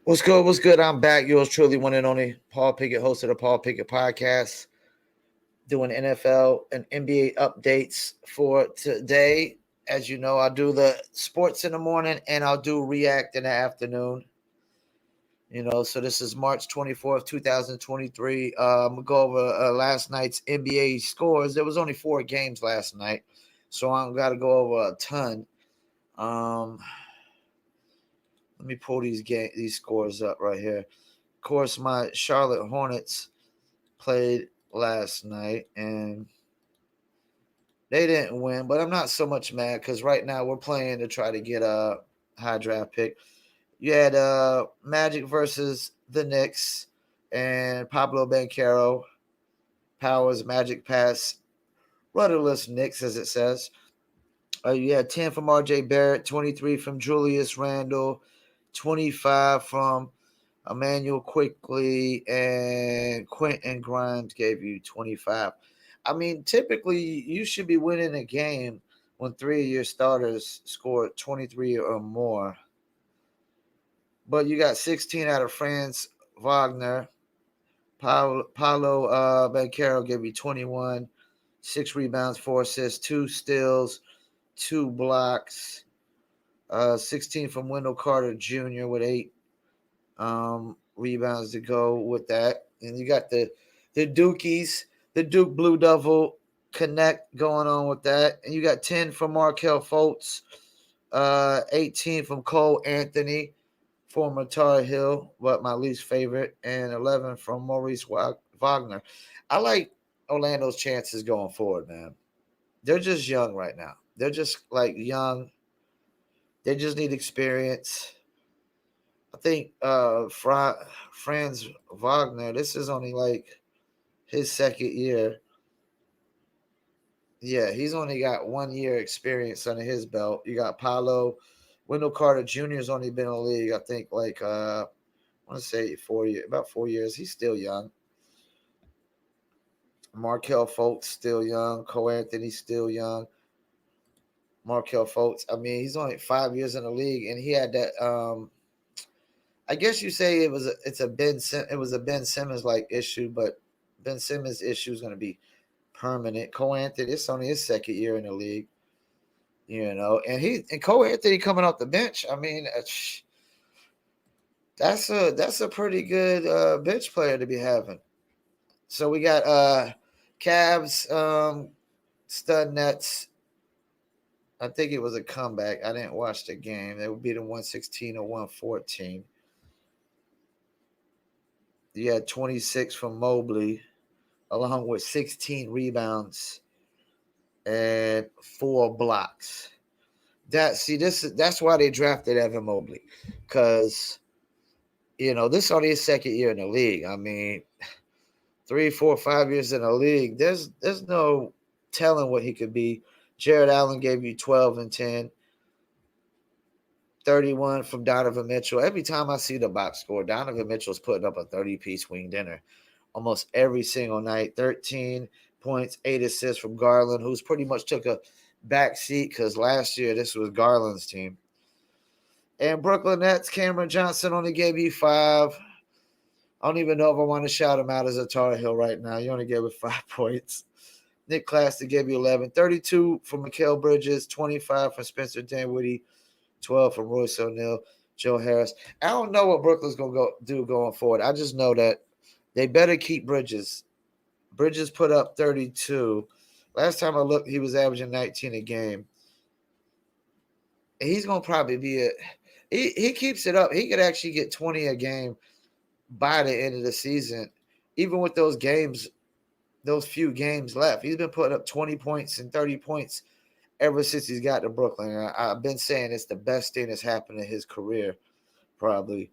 What's good? What's good? I'm back. Yours truly, one and only Paul Pickett, host of the Paul Pickett Podcast, doing NFL and NBA updates for today. As you know, I'll do the sports in the morning and I'll do React in the afternoon. So this is March 24th, 2023. I'm going to go over last night's NBA scores. There was only 4 games last night, so I'm got to go over a ton. Um, Let me pull these scores up right here. Of course, my Charlotte Hornets played last night and they didn't win, but I'm not so much mad because right now we're playing to try to get a high draft pick. You had Magic versus the Knicks and Pablo Banchero powers Magic pass rudderless Knicks, as it says. You had 10 from RJ Barrett, 23 from Julius Randle, 25 from Emmanuel Quickly, and Quentin Grimes gave you 25. I mean, typically you should be winning a game when 3 of your starters score 23 or more. But you got 16 out of Franz Wagner. Paulo Banchero gave you 21, 6 rebounds, 4 assists, 2 steals, 2 blocks. 16 from Wendell Carter Jr. with 8 rebounds to go with that. And you got the Dukies, the Duke Blue Devil Connect going on with that. And you got 10 from Markel Fultz, 18 from Cole Anthony, former Tar Heel, but my least favorite, and 11 from Maurice Wagner. I like Orlando's chances going forward, man. They're just young right now. They're just like young. They just need experience. I think Franz Wagner, this is only like his second year. Yeah, he's only got 1 year experience under his belt. You got Paulo. Wendell Carter Jr. has only been in the league, I think, like I want to say 4 years, about 4 years. He's still young. Markel Fultz still young. Cole Anthony still young. Markel Fultz. I mean, he's only 5 years in the league, and he had that. I guess you say it was a Ben Simmons like issue, but Ben Simmons' issue is going to be permanent. Cole Anthony, it's only his second year in the league, and Cole Anthony coming off the bench. I mean, that's a pretty good bench player to be having. So we got Cavs, Stud Nets. I think it was a comeback. I didn't watch the game. They would beat them 116 or 114. You had 26 from Mobley, along with 16 rebounds and 4 blocks. That's why they drafted Evan Mobley, because this is only his second year in the league. I mean, 3, 4, 5 years in the league, there's no telling what he could be. Jared Allen gave you 12 and 10. 31 from Donovan Mitchell. Every time I see the box score, Donovan Mitchell's putting up a 30-piece wing dinner almost every single night. 13 points, 8 assists from Garland, who's pretty much took a back seat because last year this was Garland's team. And Brooklyn Nets, Cameron Johnson only gave you 5. I don't even know if I want to shout him out as a Tar Heel right now. You only gave it 5 points. Nick Claxton gave you 11. 32 from Mikal Bridges, 25 from Spencer Dinwiddie, 12 from Royce O'Neal, Joe Harris. I don't know what Brooklyn's going to do going forward. I just know that they better keep Bridges. Bridges put up 32. Last time I looked, he was averaging 19 a game. He's going to probably be he keeps it up. He could actually get 20 a game by the end of the season, even with those few games left. He's been putting up 20 points and 30 points ever since he's got to Brooklyn. I've been saying it's the best thing that's happened in his career, probably.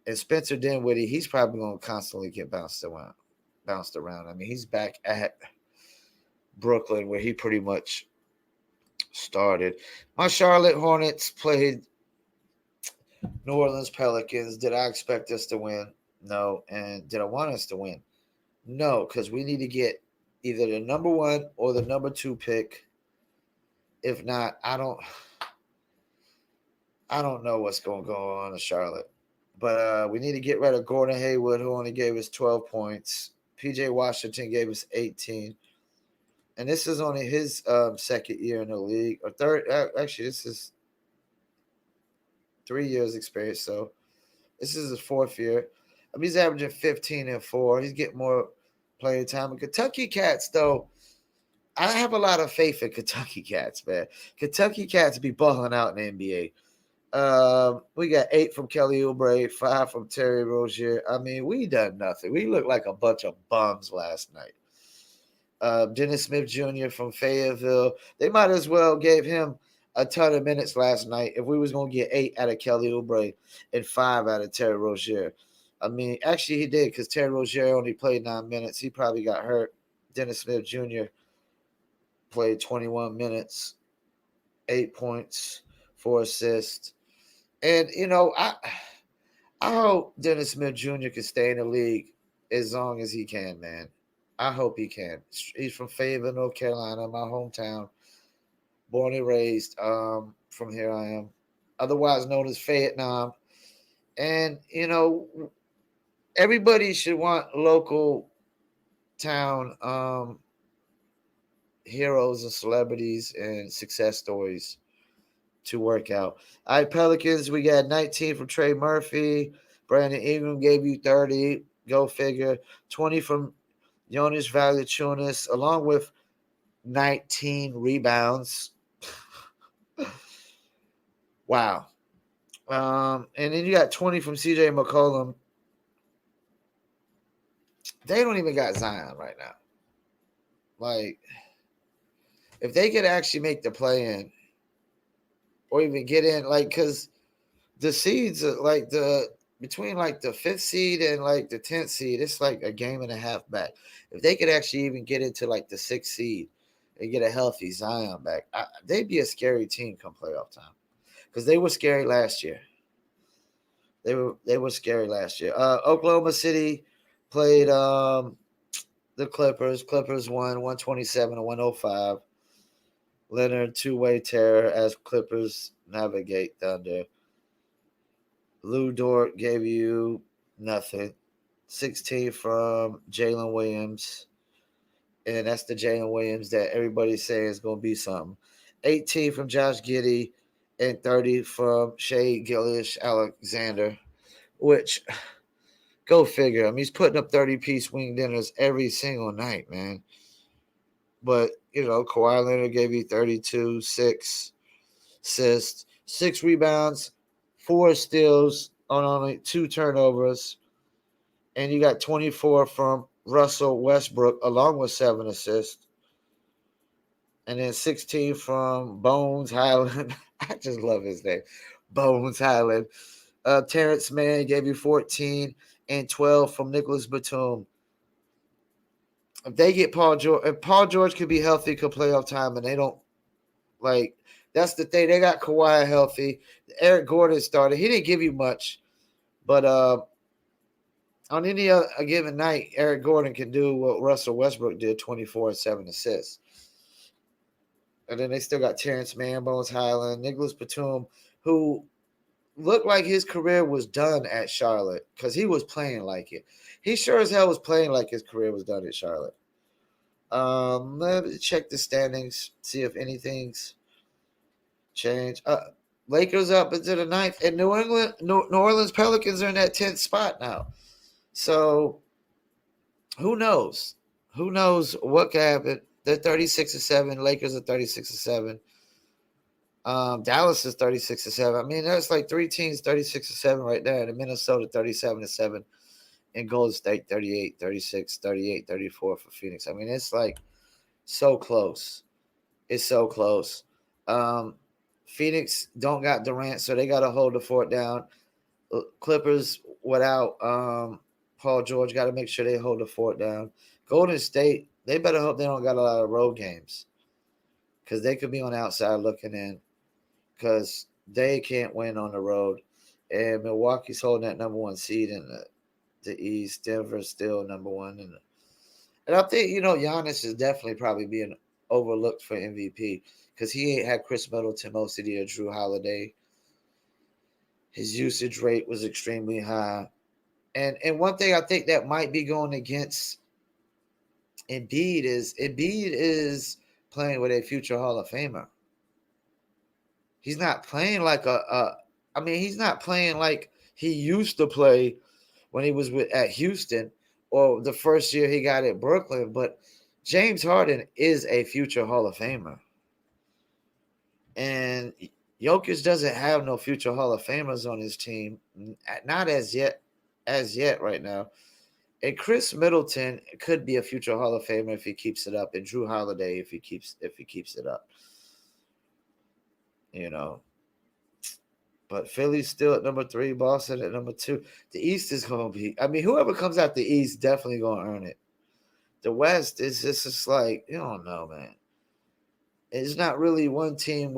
And Spencer Dinwiddie, he's probably going to constantly get bounced around. I mean, he's back at Brooklyn where he pretty much started. My Charlotte Hornets played New Orleans Pelicans. Did I expect us to win? No. And did I want us to win? No, because we need to get either the number 1 or the number 2 pick. If not, I don't know what's going to go on in Charlotte. But we need to get rid of Gordon Hayward, who only gave us 12 points. PJ Washington gave us 18. And this is only his second year in the league. Or third. Actually, this is 3 years experience. So this is his fourth year. He's averaging 15 and 4. He's getting more playing time. And Kentucky Cats, though, I have a lot of faith in Kentucky Cats, man. Kentucky Cats be balling out in the NBA. We got 8 from Kelly Oubre, 5 from Terry Rozier. We done nothing. We looked like a bunch of bums last night. Dennis Smith Jr. from Fayetteville. They might as well gave him a ton of minutes last night if we was going to get 8 out of Kelly Oubre and 5 out of Terry Rozier. Actually he did because Terry Rozier only played 9 minutes. He probably got hurt. Dennis Smith Jr. played 21 minutes, 8 points, 4 assists. And, I hope Dennis Smith Jr. can stay in the league as long as he can, man. I hope he can. He's from Fayetteville, North Carolina, my hometown. Born and raised. From here I am. Otherwise known as Vietnam. And, everybody should want local town heroes and celebrities and success stories to work out. All right, Pelicans, we got 19 from Trey Murphy. Brandon Ingram gave you 30. Go figure. 20 from Jonas Valanciunas, along with 19 rebounds. Wow. And then you got 20 from CJ McCollum. They don't even got Zion right now. Like, if they could actually make the play-in or even get in, like, because the seeds are like between like the 5th seed and like the 10th seed, it's like a game and a half back. If they could actually even get into like the 6th seed and get a healthy Zion back, they'd be a scary team come playoff time because they were scary last year. They were scary last year. Oklahoma City played the Clippers. Clippers won 127 to 105. Leonard two-way terror as Clippers navigate Thunder. Lou Dort gave you nothing. 16 from Jalen Williams. And that's the Jalen Williams that everybody's saying is going to be something. 18 from Josh Giddey and 30 from Shai Gilgeous-Alexander, which, go figure. He's putting up 30-piece wing dinners every single night, man. But, Kawhi Leonard gave you 32, 6 assists, 6 rebounds, 4 steals on only 2 turnovers. And you got 24 from Russell Westbrook, along with 7 assists. And then 16 from Bones Highland. I just love his name. Bones Highland. Terrence Mann gave you 14 and 12 from Nicholas Batum. If they get Paul George, if Paul George could be healthy, could playoff time, and they don't, like, that's the thing. They got Kawhi healthy. Eric Gordon started. He didn't give you much, but on any other a given night, Eric Gordon can do what Russell Westbrook did, 24 and 7 assists. And then they still got Terrence Mann, Bones Highland, Nicholas Batum, who looked like his career was done at Charlotte because he was playing like it. He sure as hell was playing like his career was done at Charlotte. Let me check the standings, see if anything's changed. Lakers up into the 9th, and New Orleans Pelicans are in that 10th spot now. So who knows? Who knows what could happen? They're 36-7. Lakers are 36-7. Dallas is 36-7. There's like 3 teams 36-7 right there. And Minnesota 37-7. And Golden State 38, 36, 38, 34 for Phoenix. It's like so close. It's so close. Phoenix don't got Durant, so they got to hold the fort down. Clippers without Paul George got to make sure they hold the fort down. Golden State, they better hope they don't got a lot of road games because they could be on the outside looking in because they can't win on the road. And Milwaukee's holding that number 1 seed in the East. Denver's still number 1. And I think, Giannis is definitely probably being overlooked for MVP because he ain't had Chris Middleton most of the year, Drew Holiday. His usage rate was extremely high. And one thing I think that might be going against Embiid is playing with a future Hall of Famer. He's not playing like he's not playing like he used to play when he was at Houston or the first year he got at Brooklyn, but James Harden is a future Hall of Famer. And Jokic doesn't have no future Hall of Famers on his team, not as yet right now. And Chris Middleton could be a future Hall of Famer if he keeps it up, and Drew Holiday if he keeps it up. You know. But Philly's still at number 3, Boston at number 2. The East is going to be, whoever comes out the East definitely going to earn it. The West is just like, you don't know, man. It's not really one team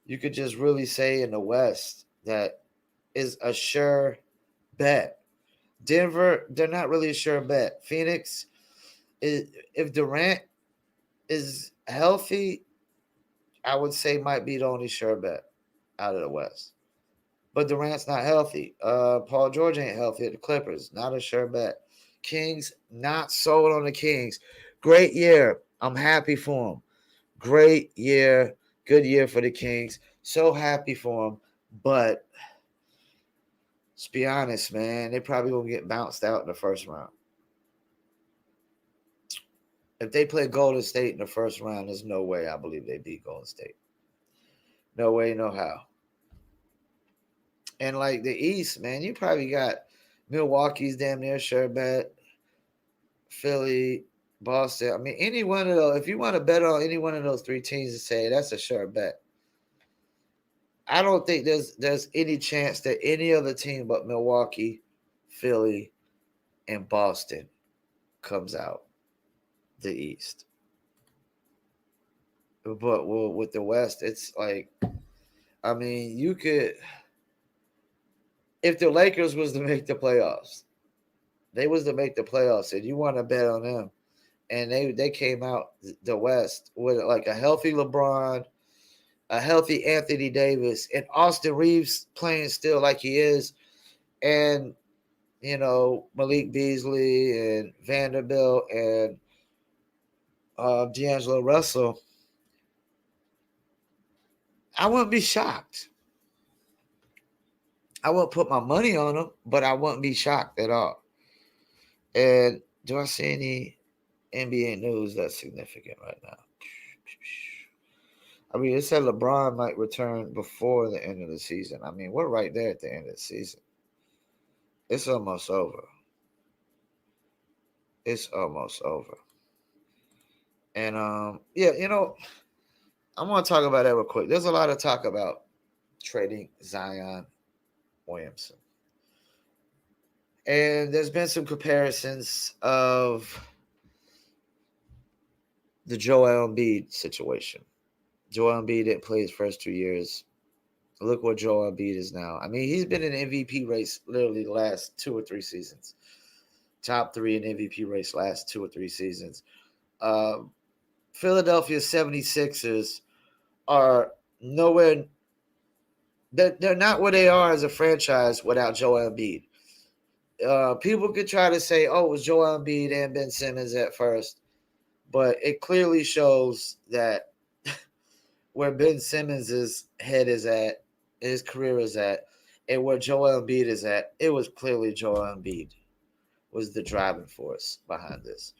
you could just really say in the West that is a sure bet. Denver, they're not really a sure bet. Phoenix, if Durant is healthy, I would say might be the only sure bet out of the West. But Durant's not healthy. Paul George ain't healthy at the Clippers. Not a sure bet. Kings, not sold on the Kings. Great year. I'm happy for them. Great year. Good year for the Kings. So happy for them. But let's be honest, man. They probably going to get bounced out in the first round. If they play Golden State in the first round, there's no way I believe they beat Golden State. No way, no how. And like the East, man, you probably got Milwaukee's damn near sure bet. Philly, Boston. Any one of those. If you want to bet on any one of those 3 teams to say that's a sure bet. I don't think there's any chance that any other team but Milwaukee, Philly, and Boston comes out the East. But with the West, it's like, you could, if the Lakers was to make the playoffs, and you want to bet on them, and they came out the West with like a healthy LeBron, a healthy Anthony Davis, and Austin Reeves playing still like he is, and Malik Beasley and Vanderbilt and D'Angelo Russell, I wouldn't be shocked. I wouldn't put my money on them, but I wouldn't be shocked at all. And do I see any NBA news that's significant right now? It said LeBron might return before the end of the season. We're right there at the end of the season. It's almost over. And I'm going to talk about that real quick. There's a lot of talk about trading Zion Williamson. And there's been some comparisons of the Joel Embiid situation. Joel Embiid didn't play his first 2 years. Look what Joel Embiid is now. He's been in the MVP race literally the last 2 or 3 seasons. Top 3 in MVP race last 2 or 3 seasons. Philadelphia 76ers are nowhere. They're not where they are as a franchise without Joel Embiid. People could try to say, oh, it was Joel Embiid and Ben Simmons at first. But it clearly shows that where Ben Simmons' head is at, his career is at, and where Joel Embiid is at, it was clearly Joel Embiid was the driving force behind this.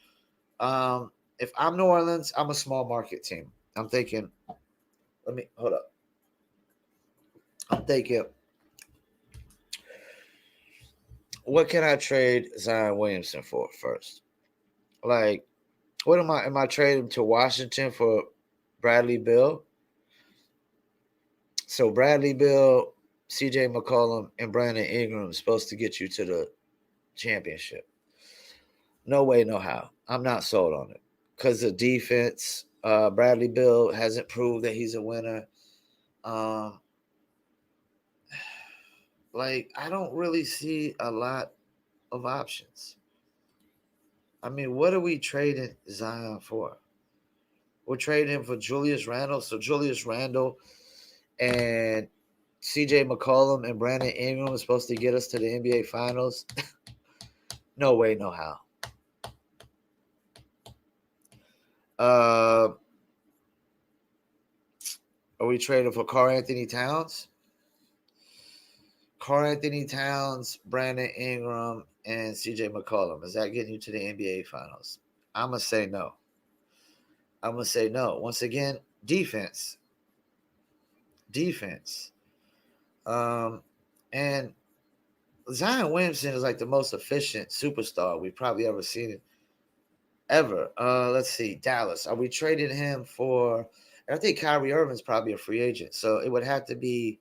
If I'm New Orleans, I'm a small market team. I'm thinking, hold up. I'm thinking, what can I trade Zion Williamson for first? Like, what am I trading to Washington for Bradley Beal? So Bradley Beal, CJ McCollum, and Brandon Ingram is supposed to get you to the championship. No way, no how. I'm not sold on it. Because the defense, Bradley Beal hasn't proved that he's a winner. I don't really see a lot of options. What are we trading Zion for? We're trading him for Julius Randle. So Julius Randle and CJ McCollum and Brandon Ingram are supposed to get us to the NBA Finals. No way, no how. Are we trading for Karl-Anthony Towns? Karl-Anthony Towns, Brandon Ingram, and CJ McCollum. Is that getting you to the NBA Finals? I'm going to say no. I'm going to say no. Once again, defense. Defense. And Zion Williamson is like the most efficient superstar we've probably ever seen it. Ever. Let's see. Dallas. Are we trading him for... I think Kyrie Irving's probably a free agent. So it would have to be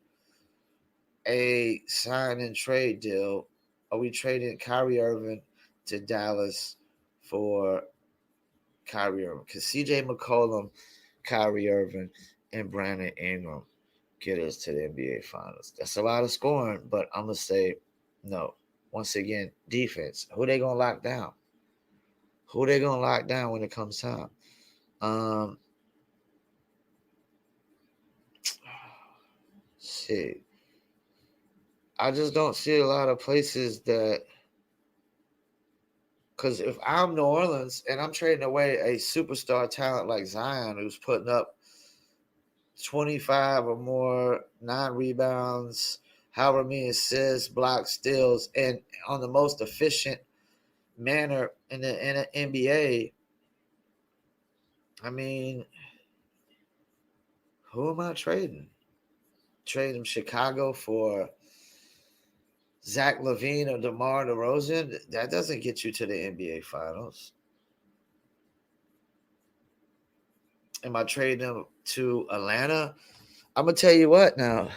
a sign and trade deal. Are we trading Kyrie Irving to Dallas for Kyrie Irving? Because CJ McCollum, Kyrie Irving, and Brandon Ingram get us to the NBA Finals. That's a lot of scoring, but I'm going to say no. Once again, defense. Who they going to lock down? Who they going to lock down when it comes time? Shit. I just don't see a lot of places that... Because if I'm New Orleans and I'm trading away a superstar talent like Zion, who's putting up 25 or more, 9 rebounds, however many assists, blocks, steals, and on the most efficient manner in the NBA, I mean, who am I trading? Trading Chicago for Zach LaVine or DeMar DeRozan? That doesn't get you to the NBA Finals. Am I trading them to Atlanta? I'm going to tell you what now.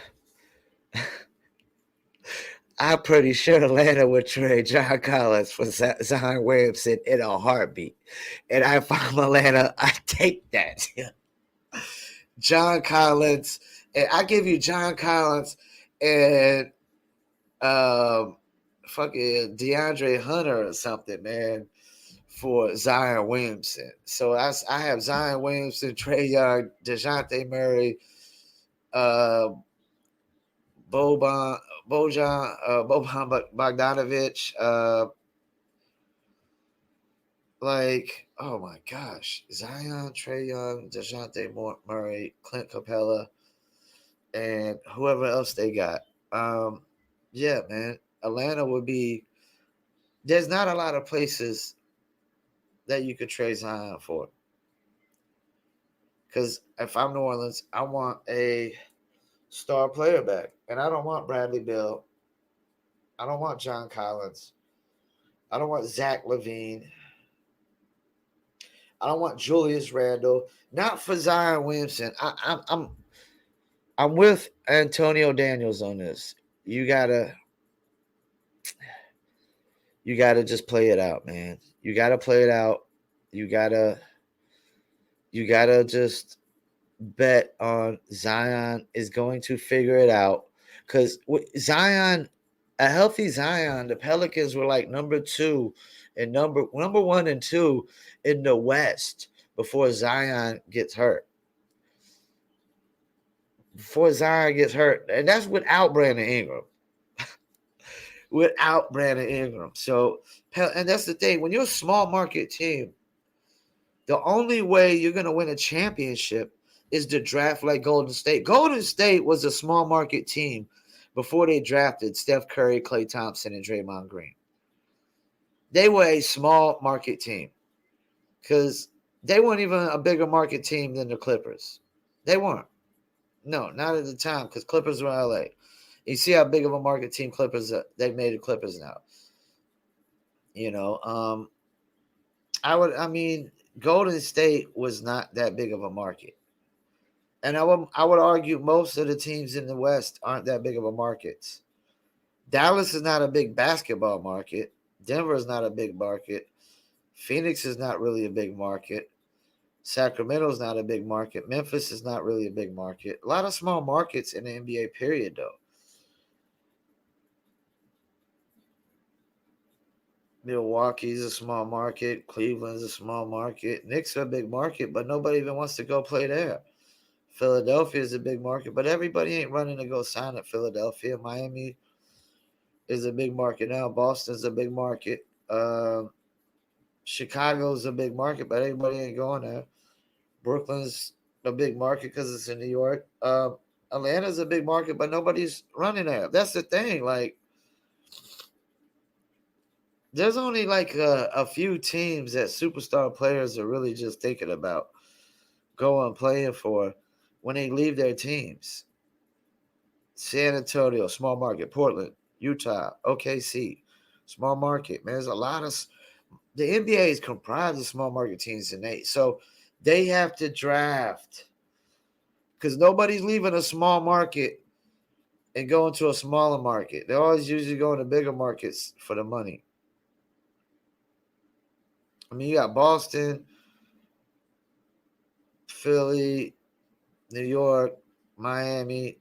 I'm pretty sure Atlanta would trade John Collins for Zion Williamson in a heartbeat. And if I'm Atlanta, I take that. John Collins, and I give you John Collins and fucking DeAndre Hunter or something, man, for Zion Williamson. So I have Zion Williamson, Trae Young, DeJounte Murray, Boban Bogdanovic, like, oh my gosh, Zion, Trae Young, DeJounte Murray, Clint Capella, and whoever else they got. Yeah, man, Atlanta would be... There's not a lot of places that you could trade Zion for. Because if I'm New Orleans, I want a star player back. And I don't want Bradley Beal. I don't want John Collins. I don't want Zach LaVine. I don't want Julius Randle. Not for Zion Williamson. I'm with Antonio Daniels on this. You gotta just play it out, man. You gotta play it out. You gotta just bet on Zion is going to figure it out. Because Zion, a healthy Zion, the Pelicans were like number 2 and number 1 and 2 in the West before Zion gets hurt. And that's without Brandon Ingram. Without Brandon Ingram. So, and that's the thing. When you're a small market team, the only way you're going to win a championship is to draft like Golden State. Golden State was a small market team before they drafted Steph Curry, Klay Thompson, and Draymond Green. They were a small market team because they weren't even a bigger market team than the Clippers. They weren't. No, not at the time, because Clippers were LA. You see how big of a market team Clippers they've made the Clippers now. You know, Golden State was not that big of a market. And I would argue most of the teams in the West aren't that big of a market. Dallas is not a big basketball market. Denver is not a big market. Phoenix is not really a big market. Sacramento is not a big market. Memphis is not really a big market. A lot of small markets in the NBA period, though. Milwaukee's a small market. Cleveland's a small market. Knicks are a big market, but nobody even wants to go play there. Philadelphia is a big market, but everybody ain't running to go sign at Philadelphia. Miami is a big market now. Boston's a big market. Chicago's a big market, but everybody ain't going there. Brooklyn's a big market because it's in New York. Atlanta's a big market, but nobody's running there. That's the thing. Like, there's only like a few teams that superstar players are really just thinking about going playing for when they leave their teams. San Antonio, small market. Portland, Utah, OKC, small market. Man, there's a lot of the NBA is comprised of small market teams, so they have to draft because nobody's leaving a small market and going to a smaller market. They're always usually going to bigger markets for the money. I mean, you got Boston, Philly, New York, Miami,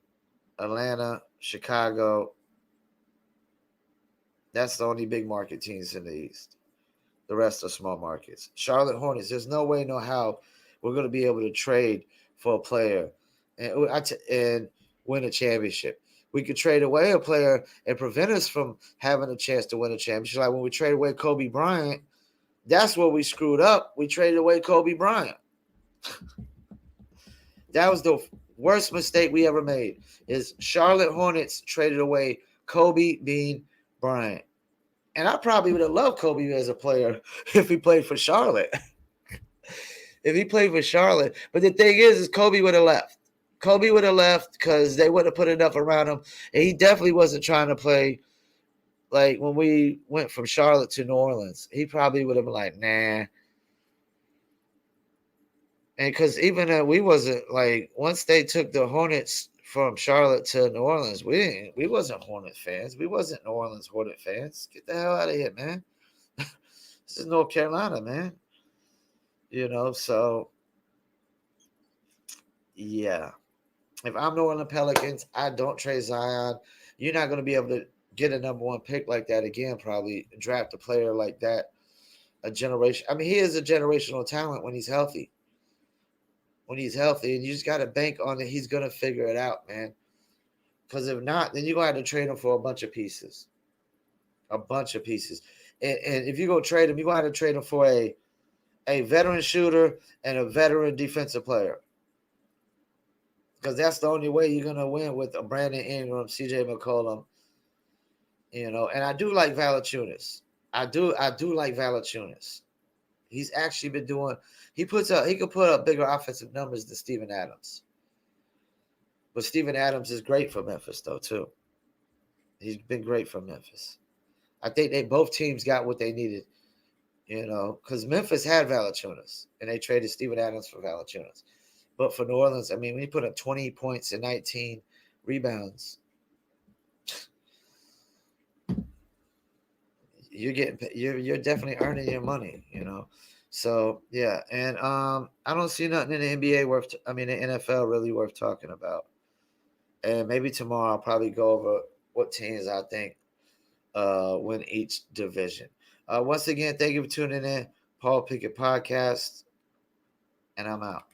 Atlanta, Chicago. That's the only big market teams in the East. The rest are small markets. Charlotte Hornets, there's no way, no how we're going to be able to trade for a player and win a championship. We could trade away a player and prevent us from having a chance to win a championship. Like when we traded away Kobe Bryant, that's where we screwed up. We traded away Kobe Bryant. That was the worst mistake we ever made. Is Charlotte Hornets traded away Kobe Bean Bryant. And I probably would have loved Kobe as a player if he played for Charlotte. If he played for Charlotte. But the thing is Kobe would have left. Kobe would have left because they wouldn't have put enough around him. And he definitely wasn't trying to play like when we went from Charlotte to New Orleans. He probably would have been like, nah. And because even we wasn't like, once they took the Hornets from Charlotte to New Orleans, we wasn't Hornet fans. We wasn't New Orleans Hornet fans. Get the hell out of here, man. This is North Carolina, man. You know, so yeah. If I'm New Orleans Pelicans, I don't trade Zion. You're not going to be able to get a number one pick like that again, probably draft a player like that. A generation. I mean, he is a generational talent when he's healthy. When he's healthy, and you just got to bank on it. He's going to figure it out, man. Because if not, then you're going to have to trade him for a bunch of pieces. A bunch of pieces. And if you go trade him, you're going to have to trade him for a veteran shooter and a veteran defensive player. Because that's the only way you're going to win with a Brandon Ingram, CJ McCollum. You know, and I do like Valanciunas. I do like Valanciunas. He's actually been doing. He could put up bigger offensive numbers than Steven Adams. But Steven Adams is great for Memphis, though, too. He's been great for Memphis. I think both teams got what they needed, you know, because Memphis had Valanciunas, and they traded Steven Adams for Valanciunas. But for New Orleans, I mean, when you put up 20 points and 19 rebounds, you're definitely earning your money, you know. So yeah, and I don't see nothing in the NBA the NFL really worth talking about. And maybe tomorrow I'll probably go over what teams I think win each division. Once again, thank you for tuning in. Paul Pickett Podcast, and I'm out.